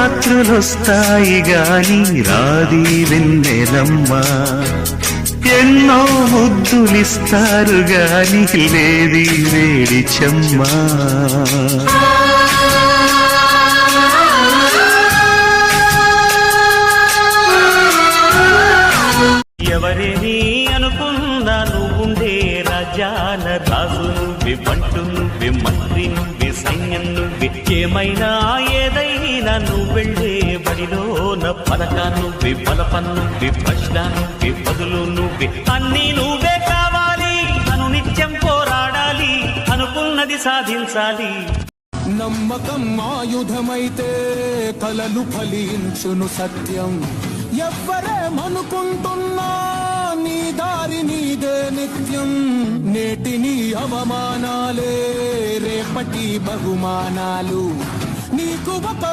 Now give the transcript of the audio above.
రాత్రులొస్తాయి గాని రాది వెన్నెలమ్మ, ఎన్నో ముద్దులిస్తారు గాని లేది వేడి చెమ్మ. ఎవరిని అనుకున్నా నువ్వుండే రాజ్యాల రాజు నువ్వే, బంటు నువ్వే, మంత్రి నువ్వే, సైన్యం నువ్వే, ఏమైనా ఏదైనా నువ్వెళ్ళే బడిలోన పలక నువ్వే, బలపం నువ్వే, ప్రశ్న నువ్వే, బదులు నువ్వే, అన్నీ నువ్వే కావాలి. అనునిత్యం పోరాడాలి, అనుకున్నది సాధించాలి. నమ్మకం ఆయుధమైతే కలలు ఫలించును సత్యం. ఎవ్వరేమనుకుంటున్నా నీ దారి నీదే నిత్యం. నేటిని అవమానాలే రేపటి బహుమానాలు. నీకు ఒక